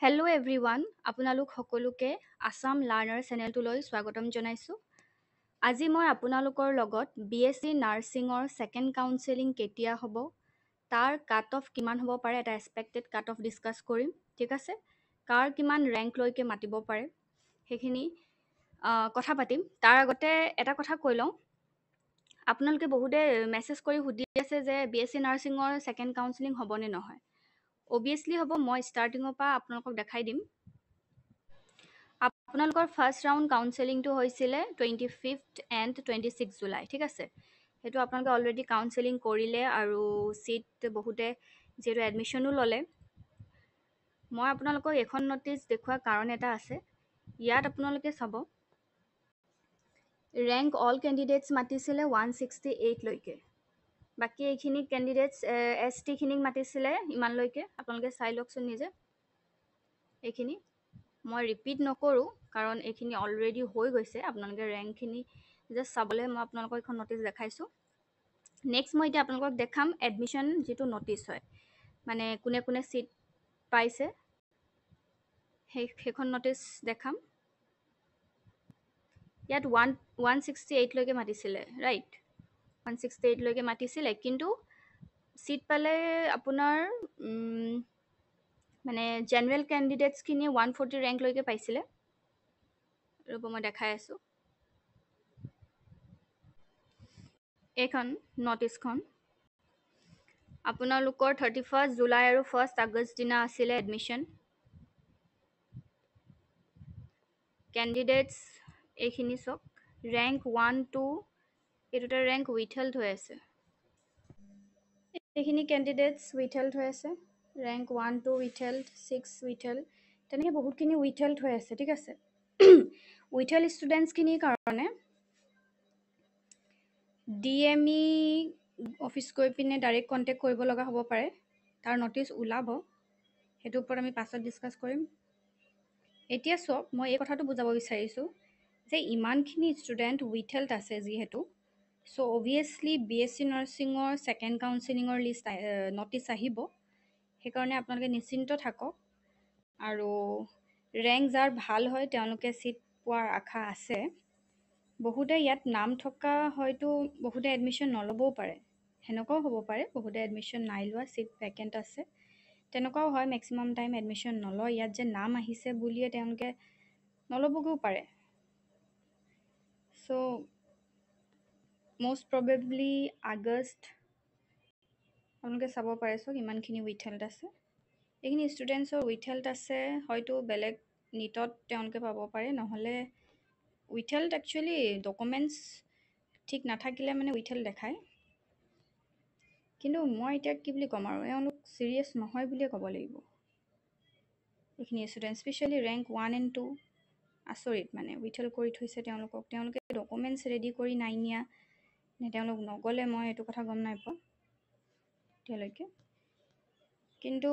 Hello' everyone, আপোনালোক সকলোকে Assam learner চেনেলটোলৈ স্বাগতম জনাইছোঁ। আজি মই আপোনালোকৰ লগত BSc নাৰ্ছিঙৰ ছেকেণ্ড কাউন্সেলিং কেতিয়া হ'ব, তাৰ কাট অফ কিমান হ'ব পাৰে এটা এক্সপেক্টেড কাট অফ ডিছকাছ কৰিম। ঠিক আছে, কাৰ কিমান ৰেংকলৈকে মাতিব পাৰে সেইখিনি কথা পাতিম। তাৰ আগতে এটা কথা কৈ লওঁ, আপোনালোকে বহুতে মেছেজ কৰি সুধি আছে যে BSc নাৰ্ছিঙৰ ছেকেণ্ড কাউন্সেলিং হ'বনে নহয়। অবভিয়াছলি হ'ব, মই ষ্টাৰ্টিঙৰ পৰা আপোনালোকক দেখাই দিম। আপোনালোকৰ ফাৰ্ষ্ট ৰাউণ্ড কাউন্সেলিংটো হৈছিলে 25 এণ্ড 26 জুলাই। ঠিক আছে, সেইটো আপোনালোকে অলৰেডি কাউন্সেলিং কৰিলে আৰু চিট বহুতে যিহেতু এডমিশ্যনো ল'লে। মই আপোনালোকক এখন ন'টিচ দেখুওৱাৰ কাৰণ এটা আছে। ইয়াত আপোনালোকে চাব, ৰেংক অল কেণ্ডিডেটছ মাতিছিলে 168লৈকে। বাকী এইখিনি কেণ্ডিডেটছ ST খিনিক মাতিছিলে ইমানলৈকে। আপোনালোকে চাই লওকচোন নিজে। এইখিনি মই ৰিপিট নকৰোঁ কাৰণ এইখিনি অলৰেডি হৈ গৈছে। আপোনালোকে ৰেংকখিনি জাষ্ট চাবলৈ মই আপোনালোকক এখন ন'টিচ দেখাইছোঁ। নেক্সট মই এতিয়া আপোনালোকক দেখাম এডমিশ্যন যিটো ন'টিচ হয়, মানে কোনে কোনে চিট পাইছে সেইখন ন'টিচ দেখাম। ইয়াত 168লৈকে মাতিছিলে, ৰাইট। 168লৈকে মাতিছিলে, কিন্তু চিট পালে আপোনাৰ মানে জেনেৰেল কেণ্ডিডেটছখিনি 140 ৰেংকলৈকে পাইছিলে। ৰ'ব মই দেখাই আছোঁ এইখন ন'টিচখন। আপোনালোকৰ 31 জুলাই আৰু 1 আগষ্ট দিনা আছিলে এডমিশ্যন। কেণ্ডিডেটছ এইখিনি চাওক, ৰেংক 1 2 এই দুটা ৰেংক উইথহেল্ড হৈ আছে। এইখিনি কেণ্ডিডেটছ উইথহেল্ড হৈ আছে, ৰেংক 1 2 উইথহেল্ড, 6 উইথহেল্ড, তেনেকৈ বহুতখিনি উইথহেল্ড হৈ আছে। ঠিক আছে, উইথহেল্ড ষ্টুডেণ্টছখিনিৰ কাৰণে DME অফিচ গৈ পিনে ডাইৰেক্ট কণ্টেক্ট কৰিব লগা হ'ব পাৰে। তাৰ ন'টিচ ওলাব, সেইটোৰ ওপৰত আমি পাছত ডিছকাছ কৰিম। এতিয়া চাওক, মই এই কথাটো বুজাব বিচাৰিছোঁ যে ইমানখিনি ষ্টুডেণ্ট উইথহেল্ড আছে যিহেতু, চ' অভিয়াছলি BSc নাৰ্ছিঙৰ ছেকেণ্ড কাউন্সেলিঙৰ লিষ্ট ন'টিচ আহিব। সেইকাৰণে আপোনালোকে নিশ্চিন্ত থাকক, আৰু ৰেংক যাৰ ভাল হয় তেওঁলোকে চিট পোৱাৰ আশা আছে। বহুতে ইয়াত নাম থকা হয়তো বহুতে এডমিশ্যন নল'বও পাৰে, সেনেকুৱাও হ'ব পাৰে। বহুতে এডমিশ্যন নাই লোৱা, চিট ভেকেণ্ট আছে, তেনেকুৱাও হয়। মেক্সিমাম টাইম এডমিশ্যন নলয়, ইয়াত যে নাম আহিছে বুলিয়ে তেওঁলোকে নল'বগৈও পাৰে। চ' মষ্ট প্ৰবেবলি আগষ্ট আপোনালোকে চাব পাৰে। চাওক, ইমানখিনি উইথহেল্ড আছে। এইখিনি ষ্টুডেণ্টছৰ উইথহেল্ড আছে, হয়তো বেলেগ নীটত তেওঁলোকে পাব পাৰে, নহ'লে উইথহেল্ড একচুৱেলি ডকুমেণ্টছ ঠিক নাথাকিলে মানে উইথহেল্ড দেখায়। কিন্তু মই এতিয়া কি বুলি ক'ম আৰু, এওঁলোক ছিৰিয়াছ নহয় বুলিয়ে ক'ব লাগিব। এইখিনি ষ্টুডেণ্ট স্পেচিয়েলি ৰেংক 1 and 2 আচৰিত, মানে উইথহেল্ড কৰি থৈছে তেওঁলোকক। তেওঁলোকে ডকুমেণ্টছ ৰেডি কৰি নাই নিয়া নে তেওঁলোক নগ'লে, মই এইটো কথা গম নাই পোৱা এতিয়ালৈকে। কিন্তু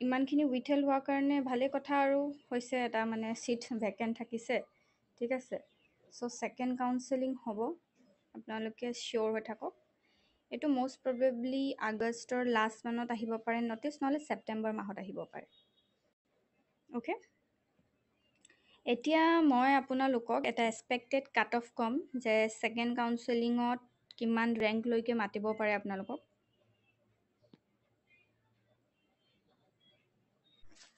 ইমানখিনি উইথহেল্ড হোৱাৰ কাৰণে ভালেই কথা আৰু হৈছে, এটা মানে চিট ভেকেণ্ট থাকিছে। ঠিক আছে, চ' ছেকেণ্ড কাউন্সেলিং হ'ব, আপোনালোকে চিয়'ৰ হৈ থাকক। এইটো মষ্ট প্ৰবেবলি আগষ্টৰ লাষ্ট মানত আহিব পাৰে ন'টিচ, নহ'লে ছেপ্টেম্বৰ মাহত আহিব পাৰে। অ'কে, এতিয়া মই আপোনালোকক এটা এক্সপেক্টেড কাট অফ ক'ম যে ছেকেণ্ড কাউন্সেলিঙত কিমান ৰেংকলৈকে মাতিব পাৰে আপোনালোকক।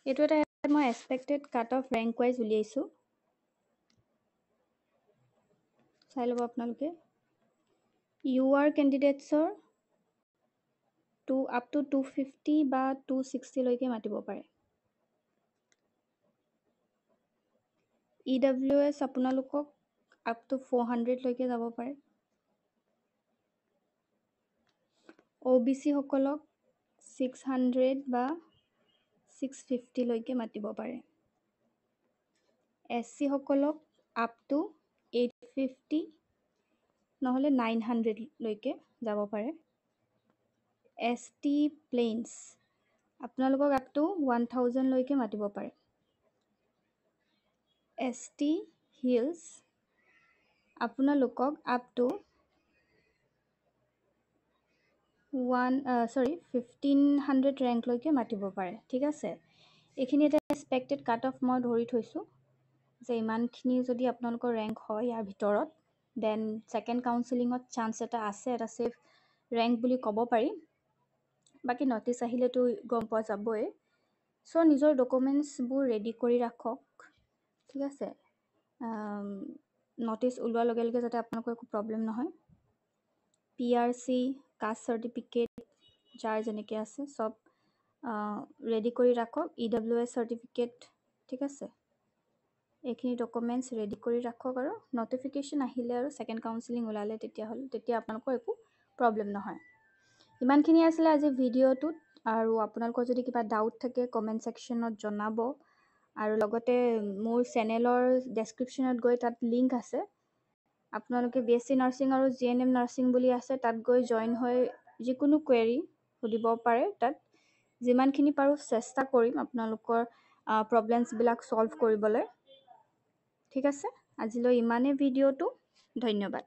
এইটো এটা মই expected cut off rank wise উলিয়াইছোঁ, চাই ল'ব আপোনালোকে। UR কেণ্ডিডেটছৰ আপ টু 250 বা 260লৈকে মাতিব পাৰে। EWS আপোনালোকক আপ টু 400লৈকে যাব পাৰে। OBC সকলক 600 বা 650লৈকে মাতিব পাৰে। SC সকলক আপ টু 850 নহ'লে 900লৈকে যাব পাৰে। ST প্লেইনছ আপোনালোকক আপ টু 1000লৈকে মাতিব পাৰে। ST হিলছ আপোনালোকক আপ টু 1500 ৰেংকলৈকে মাতিব পাৰে। ঠিক আছে, এইখিনি এটা এক্সপেক্টেড কাট অফ মই ধৰি থৈছোঁ যে ইমানখিনি যদি আপোনালোকৰ ৰেংক হয় ইয়াৰ ভিতৰত, দেন ছেকেণ্ড কাউন্সেলিঙত চান্স এটা আছে, এটা ছেফ ৰেংক বুলি ক'ব পাৰি। বাকী নটিচ আহিলেতো গম পোৱা যাবই। চ' নিজৰ ডকুমেণ্টছবোৰ ৰেডি কৰি ৰাখক, ঠিক আছে। নটিচ ওলোৱাৰ লগে লগে যাতে আপোনালোকৰ একো প্ৰব্লেম নহয়। PRC, কাষ্ট চাৰ্টিফিকেট যাৰ যেনেকৈ আছে চব ৰেডি কৰি ৰাখক। EWS চাৰ্টিফিকেট, ঠিক আছে। এইখিনি ডকুমেণ্টছ ৰেডি কৰি ৰাখক আৰু নটিফিকেশ্যন আহিলে আৰু ছেকেণ্ড কাউন্সেলিং ওলালে তেতিয়া আপোনালোকৰ একো প্ৰব্লেম নহয়। ইমানখিনি আছিলে আজি ভিডিঅ'টোত, আৰু আপোনালোকৰ যদি কিবা ডাউট থাকে কমেণ্ট ছেকশ্যনত জনাব। আৰু লগতে মোৰ চেনেলৰ ডেছক্ৰিপশ্যনত গৈ তাত লিংক আছে, আপোনালোকে BSc নাৰ্ছিং আৰু GNM নাৰ্ছিং বুলি আছে, তাত গৈ জইন হৈ যিকোনো কুৱেৰি সুধিব পাৰে। তাত যিমানখিনি পাৰোঁ চেষ্টা কৰিম আপোনালোকৰ প্ৰব্লেমছবিলাক ছল্ভ কৰিবলৈ। ঠিক আছে, আজিলৈ ইমানেই ভিডিঅ'টো। ধন্যবাদ।